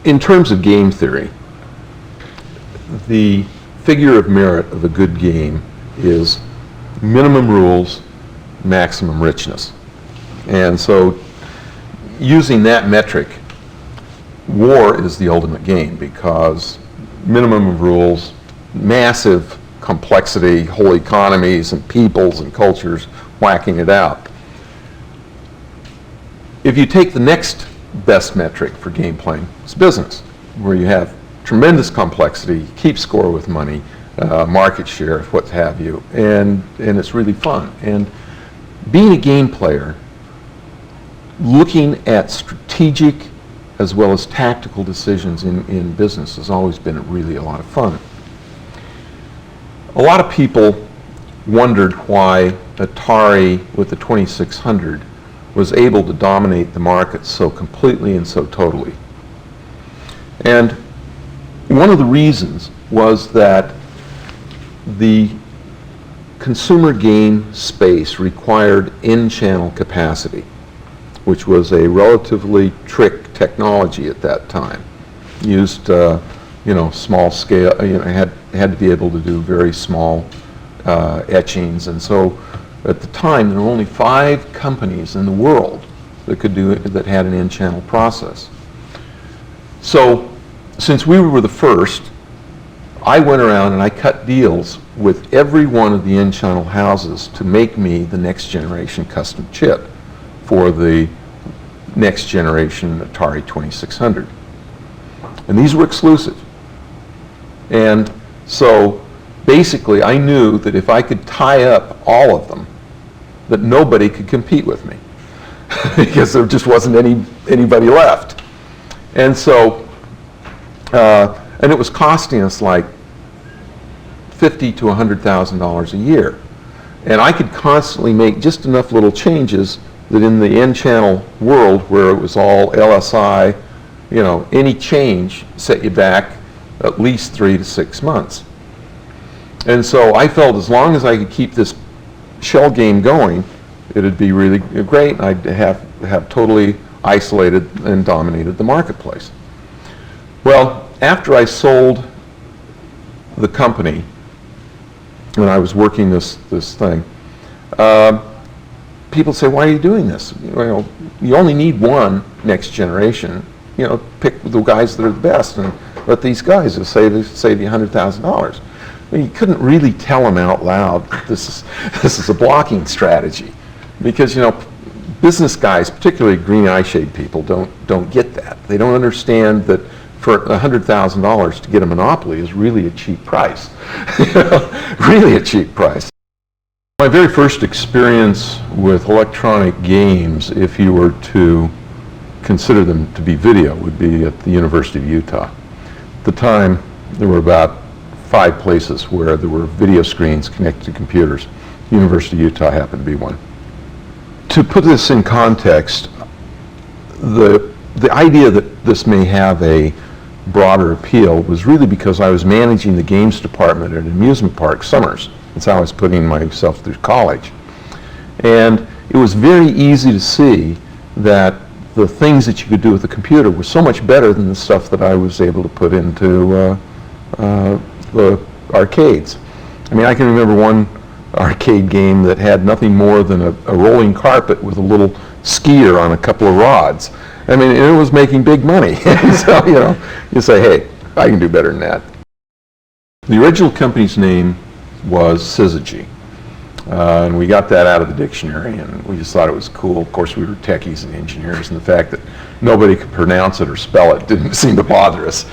in terms of game theory, the figure of merit of a good game is minimum rules, maximum richness. And so using that metric, war is the ultimate game because minimum of rules, massive complexity, whole economies and peoples and cultures whacking it out. If you take the next best metric for game playing, it's business, where you have tremendous complexity, keep score with money, market share, what have you, and it's really fun. And being a game player, looking at strategic as well as tactical decisions in business has always been really a lot of fun. A lot of people wondered why Atari with the 2600 was able to dominate the market so completely and so totally. And one of the reasons was that the consumer game space required in-channel capacity, which was a relatively trick technology at that time. Used, small scale, had to be able to do very small etchings, and so at the time there were only 5 companies in the world that could do it, that had an in-channel process. So since we were the first, I went around and I cut deals with every one of the in-channel houses to make me the next generation custom chip for the next generation Atari 2600. And these were exclusive. And so basically I knew that if I could tie up all of them, that nobody could compete with me because there just wasn't anybody left. And so, and it was costing us like $50,000 to $100,000 a year. And I could constantly make just enough little changes that in the in-channel world where it was all LSI, any change set you back at least 3 to 6 months. And so I felt as long as I could keep this shell game going, it'd be really great. I'd have totally isolated and dominated the marketplace. Well, after I sold the company, when I was working this thing, people say, "Why are you doing this? You only need one next generation. Pick the guys that are the best, and let these guys will save you $100,000." You couldn't really tell them out loud that this is a blocking strategy, because business guys, particularly green eye shade people, don't get that. They don't understand that for $100,000 to get a monopoly is really a cheap price, really a cheap price. My very first experience with electronic games, if you were to consider them to be video, would be at the University of Utah. At the time, there were about 5 places where there were video screens connected to computers. University of Utah happened to be one. To put this in context, the idea that this may have a broader appeal was really because I was managing the games department at an amusement park summers. That's how I was putting myself through college. And it was very easy to see that the things that you could do with the computer were so much better than the stuff that I was able to put into the arcades. I mean, I can remember one arcade game that had nothing more than a rolling carpet with a little skier on a couple of rods. I mean, it was making big money. So, you say, hey, I can do better than that. The original company's name was Syzygy. And we got that out of the dictionary, and we just thought it was cool. Of course, we were techies and engineers, and the fact that nobody could pronounce it or spell it didn't seem to bother us.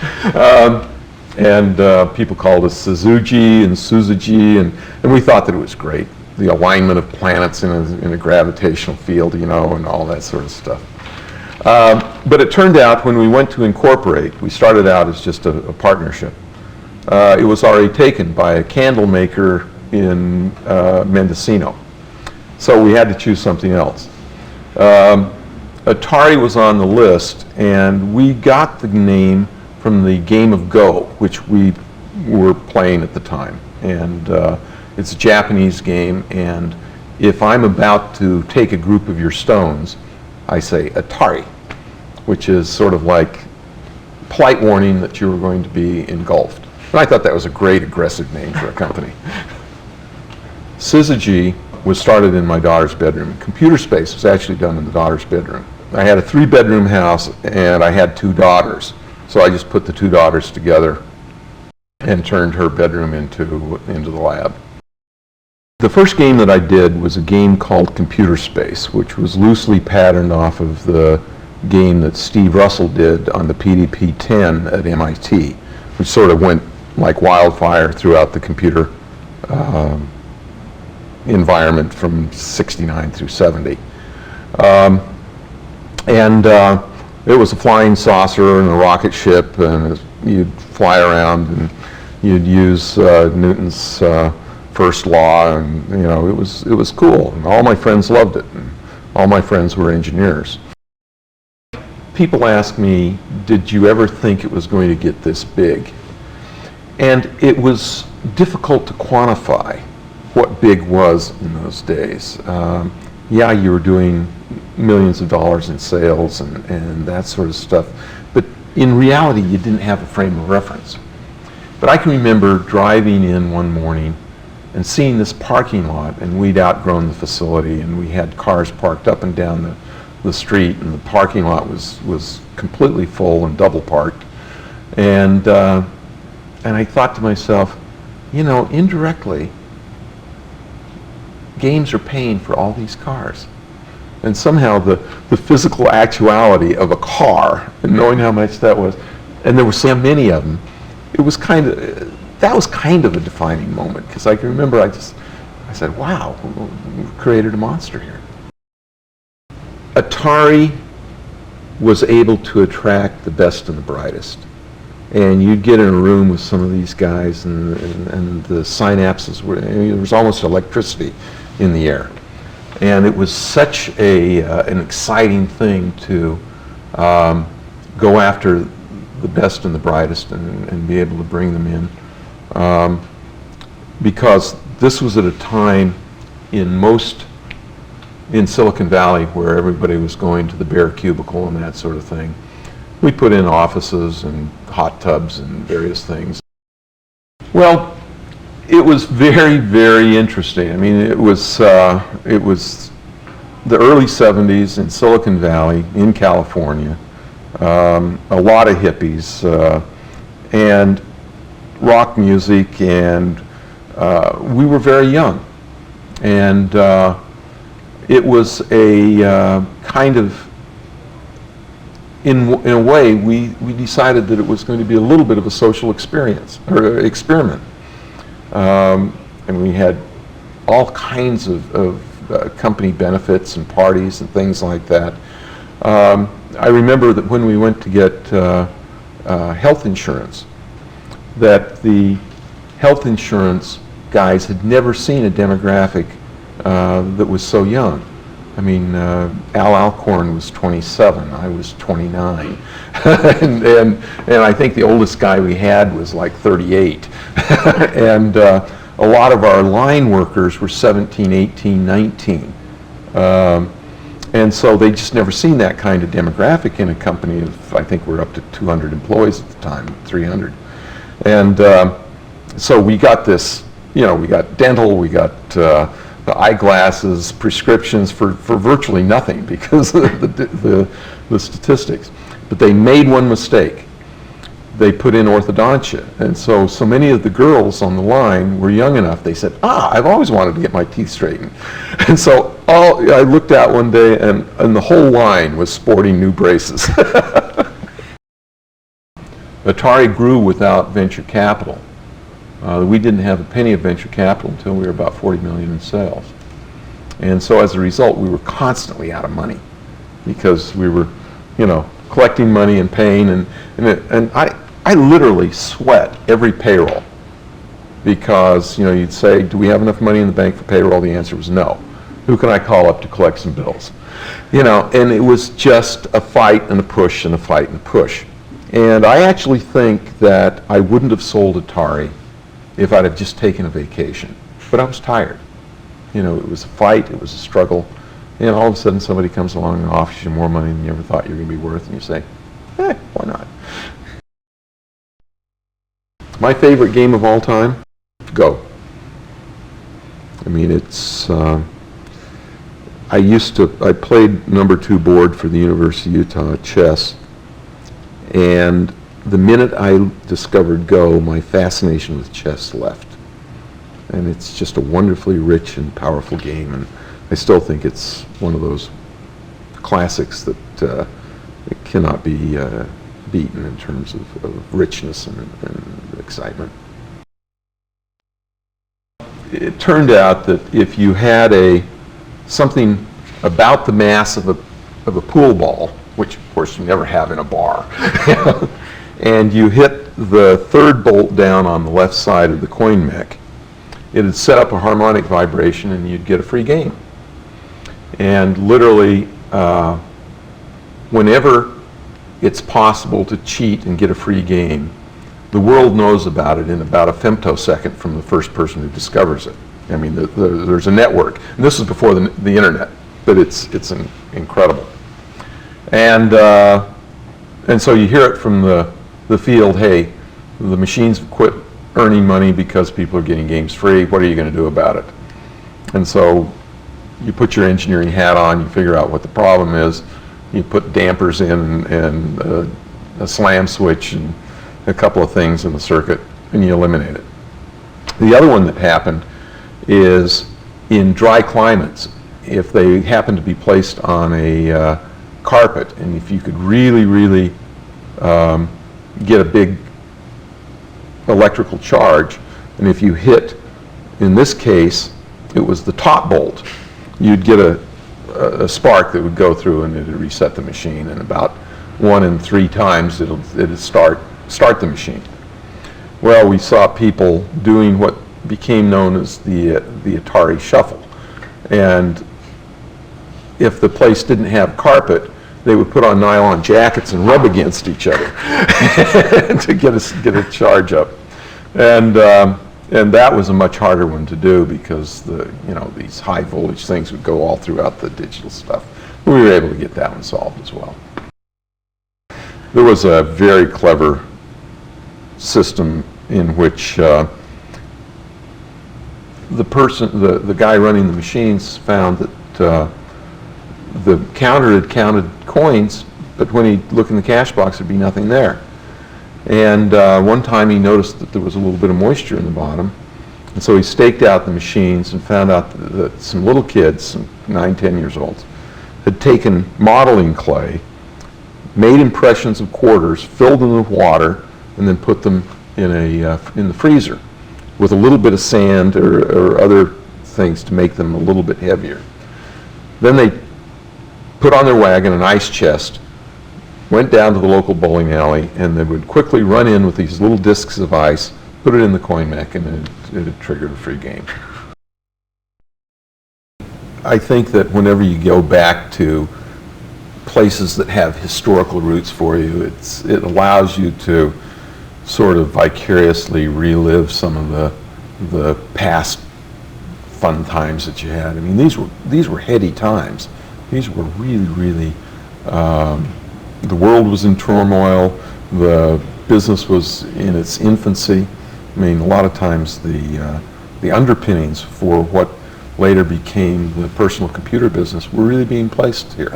People called us Syzygy and Syzygy, and we thought that it was great. The alignment of planets in a gravitational field, and all that sort of stuff. But it turned out when we went to incorporate, we started out as just a partnership. It was already taken by a candle maker in Mendocino. So we had to choose something else. Atari was on the list, and we got the name from the game of Go, which we were playing at the time. And it's a Japanese game, and if I'm about to take a group of your stones, I say Atari, which is sort of like flight warning that you were going to be engulfed. And I thought that was a great aggressive name for a company. Syzygy was started in my daughter's bedroom. Computer Space was actually done in the daughter's bedroom. I had a 3-bedroom house and I had 2 daughters. So I just put the 2 daughters together and turned her bedroom into the lab. The first game that I did was a game called Computer Space, which was loosely patterned off of the game that Steve Russell did on the PDP-10 at MIT, which sort of went like wildfire throughout the computer environment from 69 through 70. It was a flying saucer and a rocket ship, and you'd fly around and you'd use Newton's first law, and it was cool. And all my friends loved it, and all my friends were engineers. People ask me, did you ever think it was going to get this big? And it was difficult to quantify what big was in those days. Yeah, you were doing millions of dollars in sales and that sort of stuff, but in reality you didn't have a frame of reference. But I can remember driving in one morning and seeing this parking lot, and we'd outgrown the facility and we had cars parked up and down the street, and the parking lot was completely full and double parked. And I thought to myself, indirectly, games are paying for all these cars. And somehow the physical actuality of a car, and knowing how much that was, and there were so many of them, that was kind of a defining moment, because I can remember I said, wow, we've created a monster here. Atari was able to attract the best and the brightest. And you'd get in a room with some of these guys, and the synapses there was almost electricity in the air. And it was such an exciting thing to go after the best and the brightest and be able to bring them in. Because this was at a time in Silicon Valley where everybody was going to the bare cubicle and that sort of thing. We put in offices and hot tubs and various things. Well, it was very, very interesting. I mean, it was the early 70s in Silicon Valley, in California. A lot of hippies and rock music, and we were very young. And it was a kind of, in a way, we decided that it was going to be a little bit of a social experience, or experiment. And we had all kinds of company benefits and parties and things like that. I remember that when we went to get health insurance, that the health insurance guys had never seen a demographic that was so young. I mean, Al Alcorn was 27, I was 29, and I think the oldest guy we had was like 38, and a lot of our line workers were 17, 18, 19, and so they just never seen that kind of demographic in a company of, I think we're up to 200 employees at the time, 300, and so we got this, we got dental, we got the eyeglasses, prescriptions for virtually nothing because of the statistics. But they made one mistake. They put in orthodontia. And so many of the girls on the line were young enough, they said, I've always wanted to get my teeth straightened. And so I looked out one day and the whole line was sporting new braces. Atari grew without venture capital. We didn't have a penny of venture capital until we were about 40 million in sales. And so as a result, we were constantly out of money because we were, collecting money and paying. And I literally sweat every payroll because, you'd say, do we have enough money in the bank for payroll? The answer was no. Who can I call up to collect some bills? And it was just a fight and a push and a fight and a push. And I actually think that I wouldn't have sold Atari if I'd have just taken a vacation. But I was tired. It was a fight, it was a struggle, and all of a sudden somebody comes along and offers you more money than you ever thought you were going to be worth, and you say, why not? My favorite game of all time? Go. I mean, it's, I played number 2 board for the University of Utah chess, and the minute I discovered Go, my fascination with chess left. And it's just a wonderfully rich and powerful game, and I still think it's one of those classics that it cannot be beaten in terms of richness and excitement. It turned out that if you had something about the mass of a pool ball, which of course you never have in a bar, and you hit the third bolt down on the left side of the coin mech, it would set up a harmonic vibration and you'd get a free game. And literally, whenever it's possible to cheat and get a free game, the world knows about it in about a femtosecond from the first person who discovers it. I mean, there's a network. And this is before the internet, but it's incredible. And so you hear it from the field, hey, the machines have quit earning money because people are getting games free. What are you going to do about it? And so you put your engineering hat on, you figure out what the problem is, you put dampers in and a slam switch and a couple of things in the circuit, and you eliminate it. The other one that happened is in dry climates, if they happen to be placed on a carpet, and if you could really get a big electrical charge, and if you hit, in this case, it was the top bolt, you'd get a spark that would go through and it would reset the machine, and about 1 in 3 times it'd start the machine. Well, we saw people doing what became known as the Atari shuffle, and if the place didn't have carpet, they would put on nylon jackets and rub against each other to get a charge up, and that was a much harder one to do because these high voltage things would go all throughout the digital stuff. We were able to get that one solved as well. There was a very clever system in which the guy running the machines found that the counter had counted coins, but when he'd look in the cash box, there'd be nothing there. And one time he noticed that there was a little bit of moisture in the bottom, and so he staked out the machines and found out that some little kids, some 9, 10 years old, had taken modeling clay, made impressions of quarters, filled them with water, and then put them in the freezer with a little bit of sand or other things to make them a little bit heavier. Then they put on their wagon an ice chest, went down to the local bowling alley, and they would quickly run in with these little discs of ice, put it in the coin mech, and it had triggered a free game. I think that whenever you go back to places that have historical roots for you, it allows you to sort of vicariously relive some of the past fun times that you had. I mean, these were heady times. These were really, the world was in turmoil, the business was in its infancy. I mean, a lot of times the underpinnings for what later became the personal computer business were really being placed here.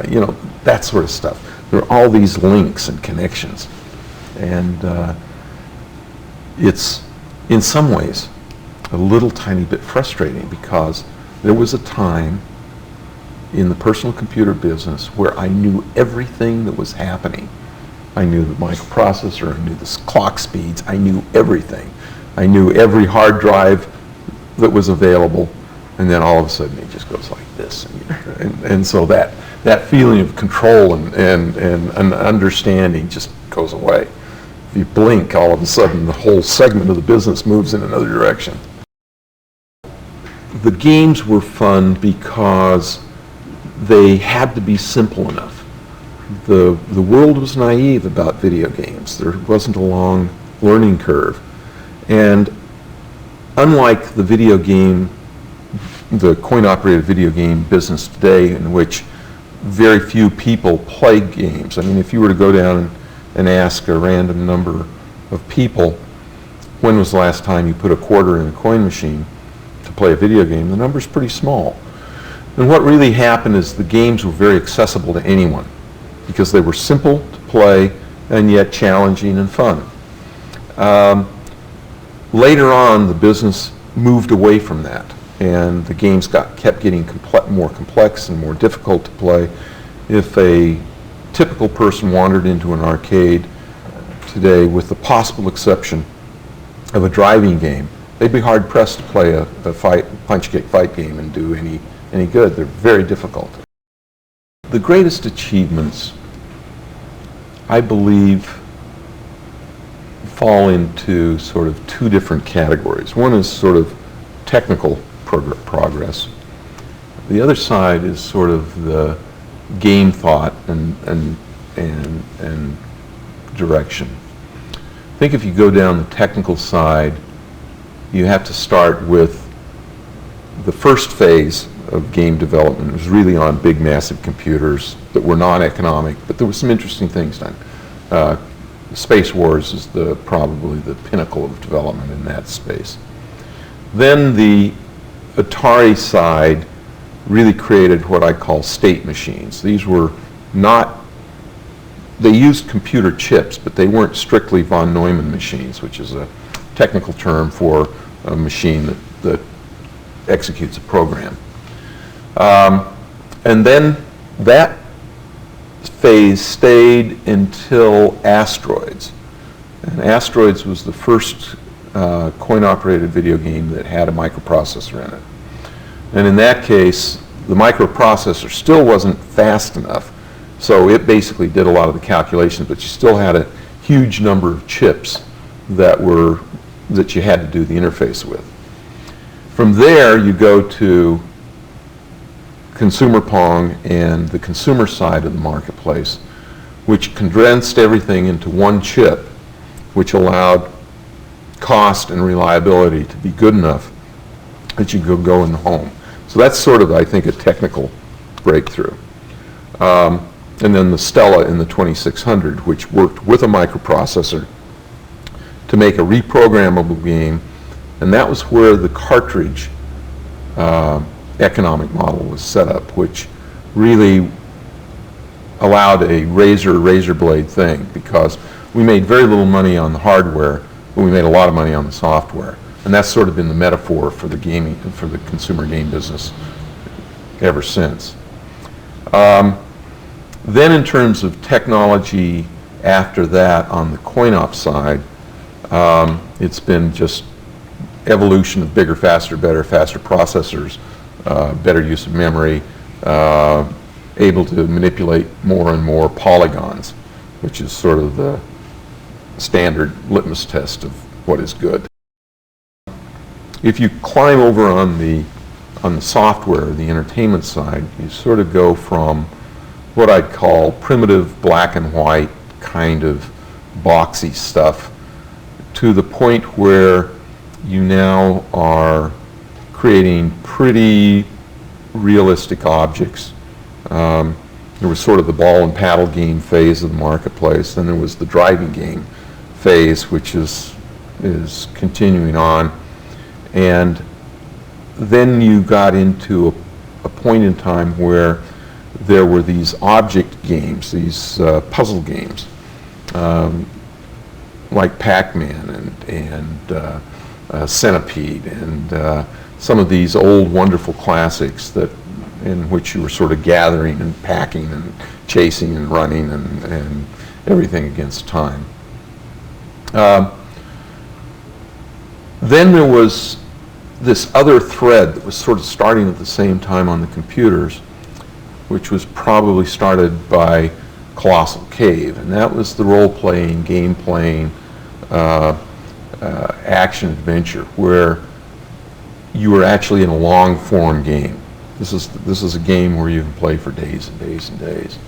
That sort of stuff. There are all these links and connections. And it's, in some ways, a little tiny bit frustrating because there was a time in the personal computer business where I knew everything that was happening. I knew the microprocessor, I knew the clock speeds, I knew everything. I knew every hard drive that was available, and then all of a sudden it just goes like this. And so that feeling of control and understanding just goes away. If you blink, all of a sudden the whole segment of the business moves in another direction. The games were fun because they had to be simple enough. The world was naive about video games. There wasn't a long learning curve. And unlike the coin-operated video game business today, in which very few people play games. I mean, if you were to go down and ask a random number of people, when was the last time you put a quarter in a coin machine to play a video game, the number's pretty small. And what really happened is the games were very accessible to anyone because they were simple to play and yet challenging and fun. Later on, the business moved away from that, and the games kept getting more complex and more difficult to play. If a typical person wandered into an arcade today, with the possible exception of a driving game, they'd be hard-pressed to play a punch-kick fight game and do any good. They're very difficult. The greatest achievements, I believe, fall into sort of two different categories. One is sort of technical progress. The other side is sort of the game thought and direction. I think if you go down the technical side, you have to start with the first phase of game development. It was really on big, massive computers that were non-economic, but there were some interesting things done. Space Wars is probably the pinnacle of development in that space. Then the Atari side really created what I call state machines. These were not, they used computer chips, but they weren't strictly von Neumann machines, which is a technical term for a machine that executes a program. And then that phase stayed until Asteroids. And Asteroids was the first coin-operated video game that had a microprocessor in it. And in that case, the microprocessor still wasn't fast enough, so it basically did a lot of the calculations, but you still had a huge number of chips that you had to do the interface with. From there, you go to Consumer Pong and the consumer side of the marketplace, which condensed everything into one chip, which allowed cost and reliability to be good enough that you could go in the home. So that's sort of, I think, a technical breakthrough. And then the Stella in the 2600, which worked with a microprocessor to make a reprogrammable game, and that was where the cartridge economic model was set up, which really allowed a razor blade thing, because we made very little money on the hardware, but we made a lot of money on the software. And that's sort of been the metaphor for the gaming and for the consumer game business ever since. Then in terms of technology after that on the coin-op side, it's been just evolution of bigger, faster, better, faster processors, better use of memory, able to manipulate more and more polygons, which is sort of the standard litmus test of what is good. If you climb over on the software, the entertainment side, you sort of go from what I'd call primitive black and white kind of boxy stuff to the point where you now are creating pretty realistic objects. There was sort of the ball and paddle game phase of the marketplace, then there was the driving game phase, which is continuing on. And then you got into a point in time where there were these object games, these puzzle games, like Pac-Man and Centipede, and some of these old wonderful classics in which you were sort of gathering and packing and chasing and running and everything against time. Then there was this other thread that was sort of starting at the same time on the computers, which was probably started by Colossal Cave, and that was the role-playing, game-playing, action-adventure, where you were actually in a long-form game. This is a game where you can play for days and days and days.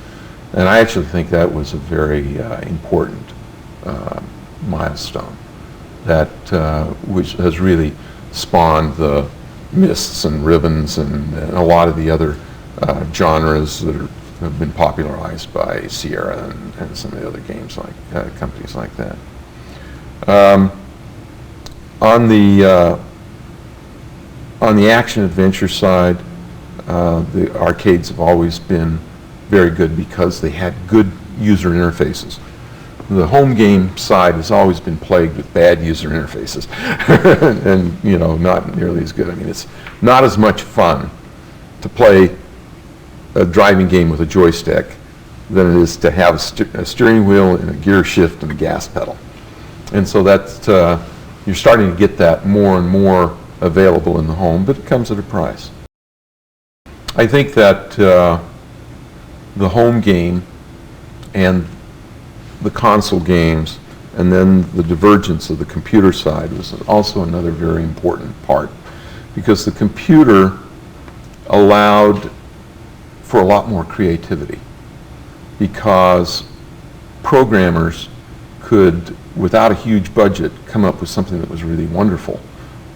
And I actually think that was a very important milestone that which has really spawned the Mists and Ribbons and a lot of the other genres that have been popularized by Sierra and some of the other games like companies like that. On the action adventure side, the arcades have always been very good because they had good user interfaces. The home game side has always been plagued with bad user interfaces and, you know, not nearly as good. I mean, it's not as much fun to play a driving game with a joystick than it is to have a steering wheel and a gear shift and a gas pedal. And so that's, you're starting to get that more and more available in the home, but it comes at a price. I think that the home game and the console games and then the divergence of the computer side was also another very important part, because the computer allowed for a lot more creativity, because programmers could, without a huge budget, come up with something that was really wonderful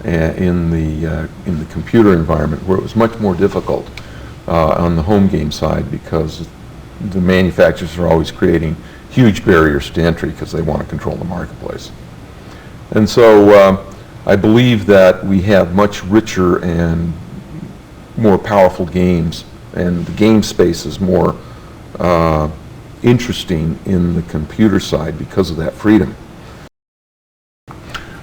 in the computer environment, where it was much more difficult on the home game side, because the manufacturers are always creating huge barriers to entry because they want to control the marketplace. And so I believe that we have much richer and more powerful games, and the game space is more interesting in the computer side because of that freedom.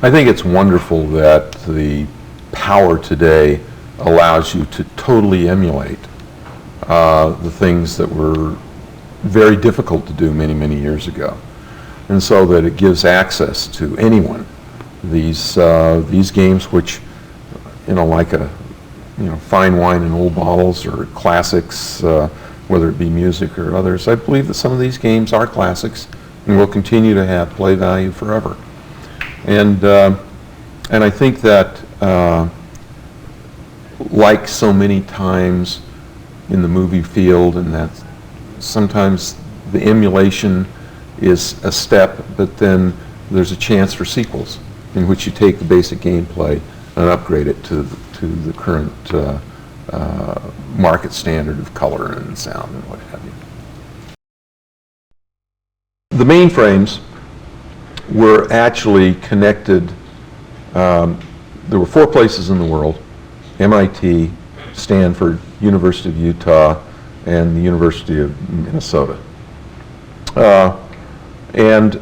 I think it's wonderful that the power today allows you to totally emulate the things that were very difficult to do many, many years ago. And so that it gives access to anyone. These games, which, you know, like fine wine in old bottles, or classics, whether it be music or others, I believe that some of these games are classics and will continue to have play value forever. And I think that, like so many times in the movie field, and that sometimes the emulation is a step, but then there's a chance for sequels in which you take the basic gameplay and upgrade it to the current market standard of color and sound and what have you. The mainframes were actually connected. There were 4 places in the world: MIT, Stanford, University of Utah, and the University of Minnesota. And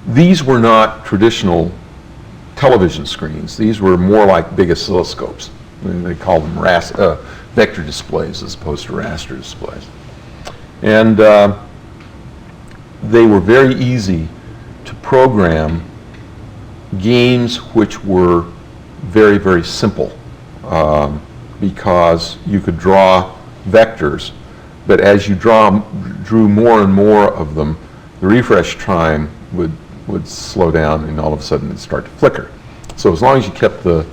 these were not traditional television screens. These were more like big oscilloscopes. They called them vector displays as opposed to raster displays. And they were very easy to program games which were very, very simple, because you could draw vectors, but as you drew more and more of them, the refresh time would slow down, and all of a sudden it'd start to flicker. So as long as you kept the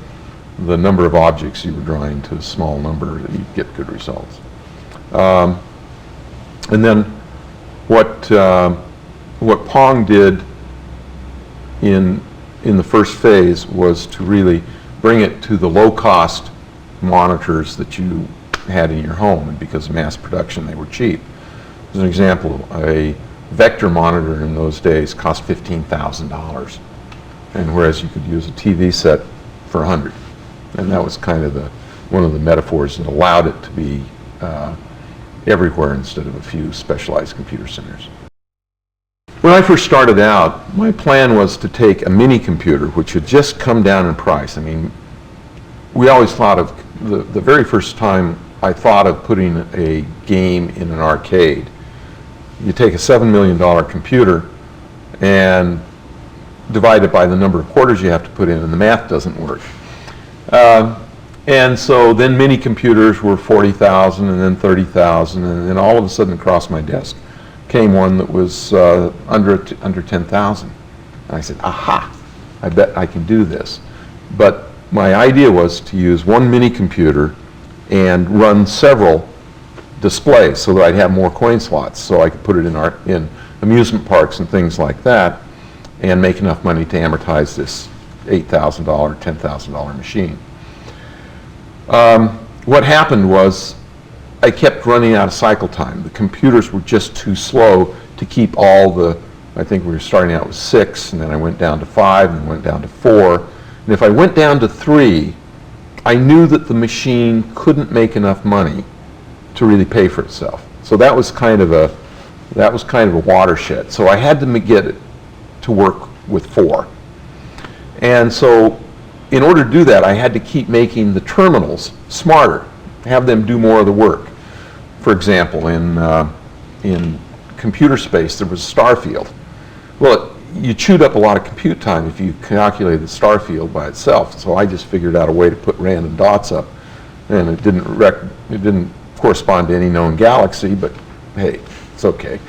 number of objects you were drawing to a small number, you'd get good results. And then what Pong did in the first phase was to really bring it to the low-cost monitors that you had in your home, and because of mass production, they were cheap. As an example, a vector monitor in those days cost $15,000, and whereas you could use a TV set for $100, and that was kind of one of the metaphors that allowed it to be everywhere instead of a few specialized computer centers. When I first started out, my plan was to take a mini computer, which had just come down in price. I mean, we always thought of the very first time I thought of putting a game in an arcade. You take a $7 million computer and divide it by the number of quarters you have to put in, and the math doesn't work. And so then mini computers were $40,000, and then $30,000, and then all of a sudden across my desk came one that was under $10,000. And I said, aha, I bet I can do this. But my idea was to use one mini computer and run several displays so that I'd have more coin slots, so I could put it in amusement parks and things like that, and make enough money to amortize this $8,000, $10,000 machine. What happened was I kept running out of cycle time. The computers were just too slow to keep all I think we were starting out with 6, and then I went down to 5, and went down to 4, And if I went down to 3, I knew that the machine couldn't make enough money to really pay for itself. So that was kind of a watershed. So I had to get it to work with 4. And so in order to do that, I had to keep making the terminals smarter, have them do more of the work. For example, in computer space, there was a star field. Well, you chewed up a lot of compute time if you calculated the star field by itself. So I just figured out a way to put random dots up, and it didn't correspond to any known galaxy, but hey, it's okay.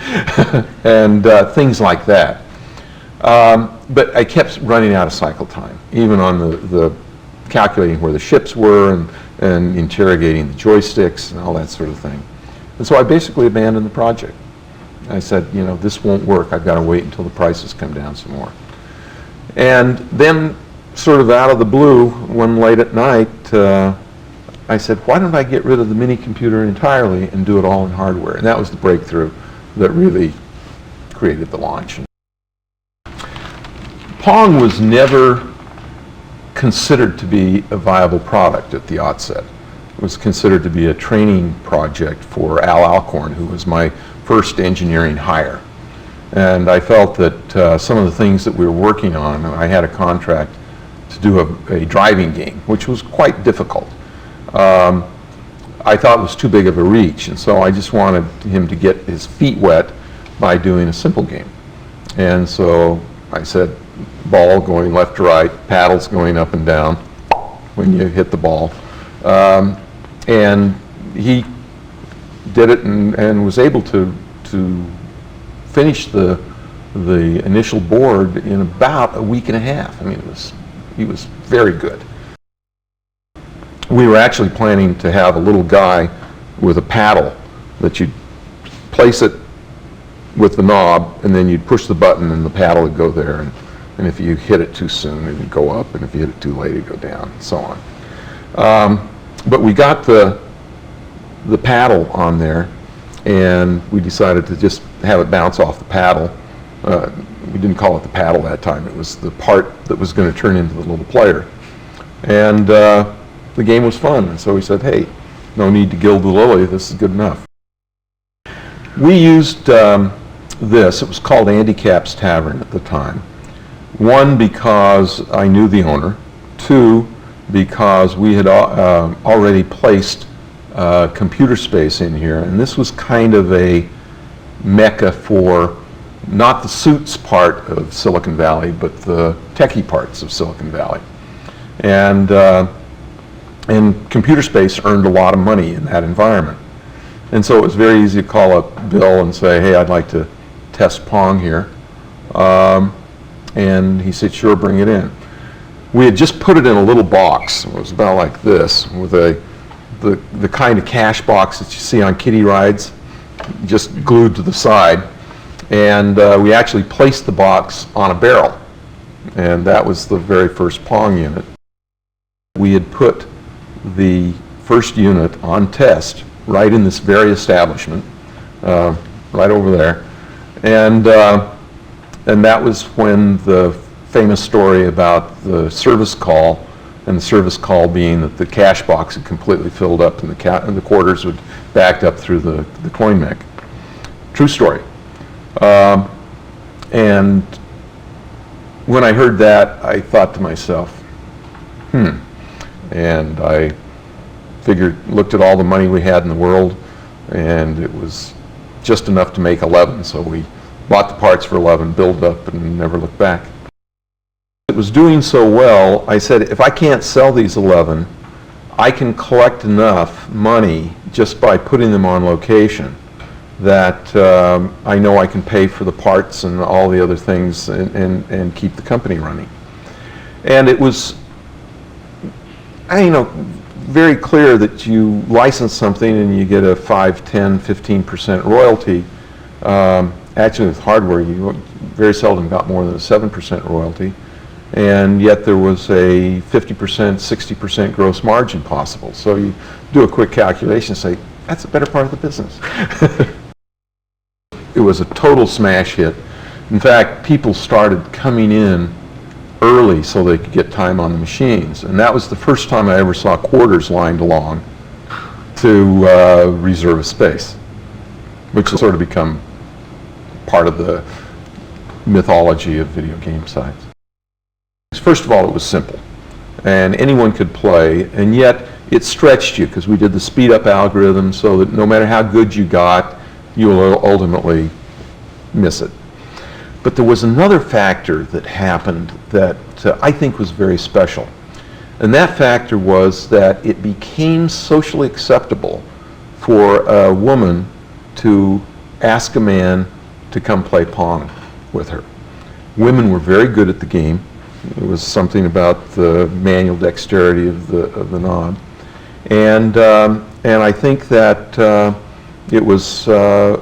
And things like that. But I kept running out of cycle time, even on the calculating where the ships were and interrogating the joysticks and all that sort of thing. And so I basically abandoned the project. I said, you know, this won't work. I've got to wait until the prices come down some more. And then, sort of out of the blue, one late at night, I said, why don't I get rid of the mini computer entirely and do it all in hardware? And that was the breakthrough that really created the launch. Pong was never considered to be a viable product at the outset. It was considered to be a training project for Al Alcorn, who was my first engineering hire. And I felt that some of the things that we were working on, I had a contract to do a driving game, which was quite difficult. I thought it was too big of a reach, and so I just wanted him to get his feet wet by doing a simple game. And so I said, ball going left to right, paddles going up and down when you hit the ball. And he did it and was able to finish the initial board in about a week and a half. I mean, he was very good. We were actually planning to have a little guy with a paddle that you'd place it with the knob, and then you'd push the button and the paddle would go there. And if you hit it too soon, it would go up, and if you hit it too late, it would go down, and so on. But we got the paddle on there, and we decided to just have it bounce off the paddle. We didn't call it the paddle that time. It was the part that was going to turn into the little player. And the game was fun, and so we said, hey, no need to gild the lily, this is good enough. We used this. It was called Andy Cap's Tavern at the time. 1, because I knew the owner. 2, because we had already placed computer space in here, and this was kind of a mecca for not the suits part of Silicon Valley, but the techie parts of Silicon Valley. And computer space earned a lot of money in that environment. And so it was very easy to call up Bill and say, hey, I'd like to test Pong here. And he said, sure, bring it in. We had just put it in a little box. It was about like this, with the kind of cash box that you see on kiddie rides, just glued to the side. And we actually placed the box on a barrel. And that was the very first Pong unit. We had put the first unit on test right in this very establishment, right over there. And that was when the famous story about the service call, and the service call being that the cash box had completely filled up and the quarters would backed up through the coin mech. True story. And when I heard that, I thought to myself, and I looked at all the money we had in the world, and it was just enough to make 11, so we bought the parts for 11, built up, and never looked back. It was doing so well, I said, if I can't sell these 11, I can collect enough money just by putting them on location that I know I can pay for the parts and all the other things and keep the company running. And it was, very clear that you license something and you get a 5, 10, 15% royalty. Actually, with hardware, you very seldom got more than a 7% royalty. And yet there was a 50%, 60% gross margin possible. So you do a quick calculation and say, that's a better part of the business. It was a total smash hit. In fact, people started coming in early so they could get time on the machines. And that was the first time I ever saw quarters lined along to reserve a space, which has sort of become part of the mythology of video game sites. First of all, it was simple, and anyone could play, and yet it stretched you because we did the speed up algorithm so that no matter how good you got, you will ultimately miss it. But there was another factor that happened that I think was very special. And that factor was that it became socially acceptable for a woman to ask a man to come play Pong with her. Women were very good at the game. It was something about the manual dexterity of the knob. And I think that it was a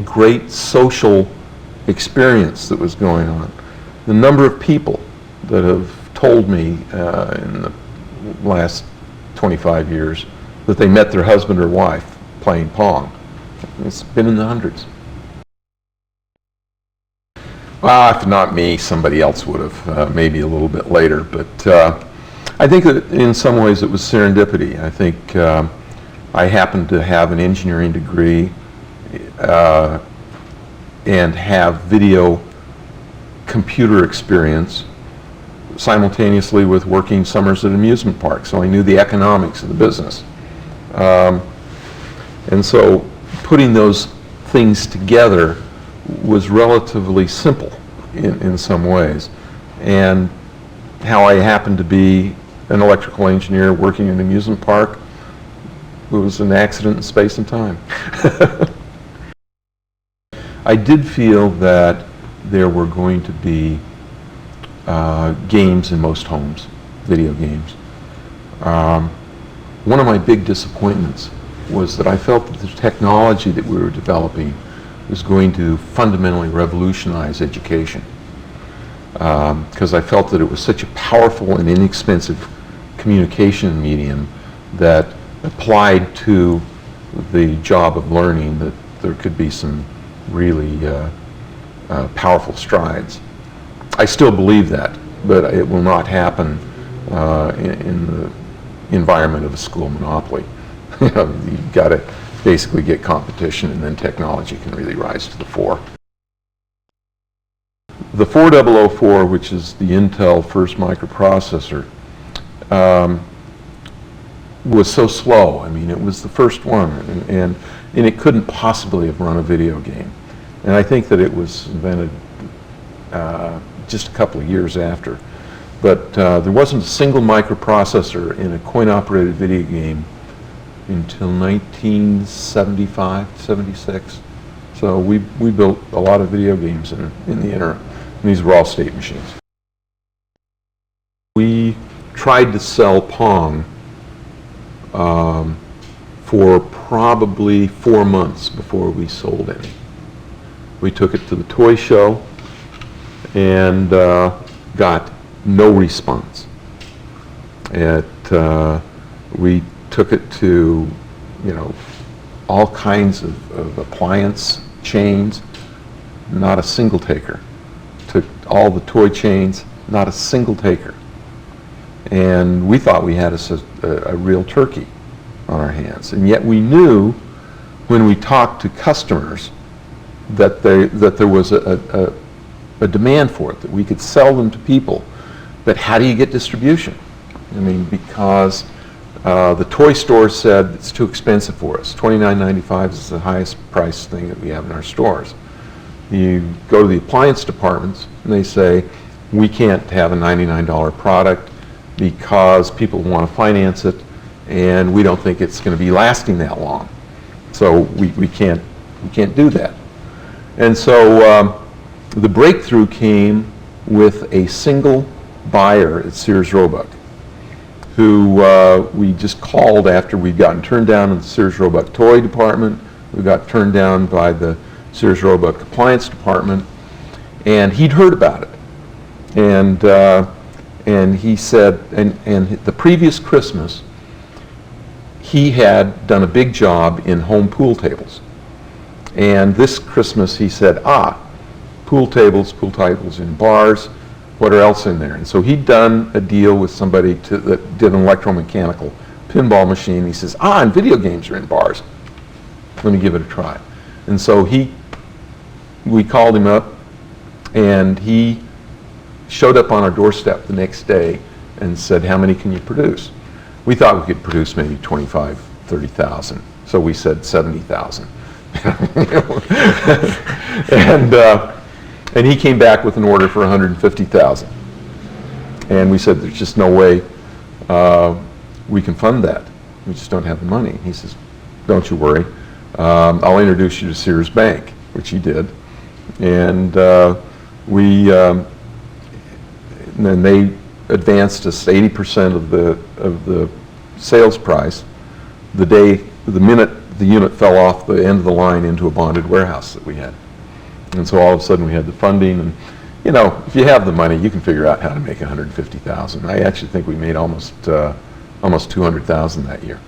great social experience that was going on. The number of people that have told me in the last 25 years that they met their husband or wife playing Pong, it's been in the hundreds. Well, if not me, somebody else would have, maybe a little bit later. But I think that in some ways it was serendipity. I think I happened to have an engineering degree and have video computer experience simultaneously with working summers at amusement parks. So I knew the economics of the business. And so putting those things together was relatively simple in some ways. And how I happened to be an electrical engineer working in an amusement park, it was an accident in space and time. I did feel that there were going to be games in most homes, video games. One of my big disappointments was that I felt that the technology that we were developing was going to fundamentally revolutionize education, because I felt that it was such a powerful and inexpensive communication medium that applied to the job of learning that there could be some really powerful strides. I still believe that, but it will not happen in the environment of a school monopoly. You've got to basically get competition, and then technology can really rise to the fore. The 4004, which is the Intel first microprocessor, was so slow. I mean, it was the first one, and it couldn't possibly have run a video game. And I think that it was invented just a couple of years after. But there wasn't a single microprocessor in a coin-operated video game until 1975, 76. So we built a lot of video games in the interim. And these were all state machines. We tried to sell Pong for probably 4 months before we sold any. We took it to the toy show and got no response. We took it to, all kinds of appliance chains, not a single taker. Took all the toy chains, not a single taker. And we thought we had a real turkey on our hands. And yet we knew when we talked to customers that there was a demand for it, that we could sell them to people. But how do you get distribution? I mean, because the toy store said it's too expensive for us. $29.95 is the highest price thing that we have in our stores. You go to the appliance departments and they say, we can't have a $99 product because people want to finance it and we don't think it's going to be lasting that long. So we can't do that. And so the breakthrough came with a single buyer at Sears Roebuck, who we just called after we'd gotten turned down in the Sears Roebuck toy department. We got turned down by the Sears Roebuck appliance department, and he'd heard about it. And he said, and the previous Christmas, he had done a big job in home pool tables. And this Christmas he said, pool tables in bars, what else in there? And so he'd done a deal with somebody that did an electromechanical pinball machine. He says, and video games are in bars. Let me give it a try. And so we called him up, and he showed up on our doorstep the next day and said, how many can you produce? We thought we could produce maybe 25, 30,000. So we said 70,000. And he came back with an order for 150,000. And we said, there's just no way we can fund that. We just don't have the money. He says, don't you worry. I'll introduce you to Sears Bank, which he did. And then they advanced us 80% of the sales price the minute the unit fell off the end of the line into a bonded warehouse that we had. And so all of a sudden we had the funding, and if you have the money, you can figure out how to make 150,000. I actually think we made almost 200,000 that year.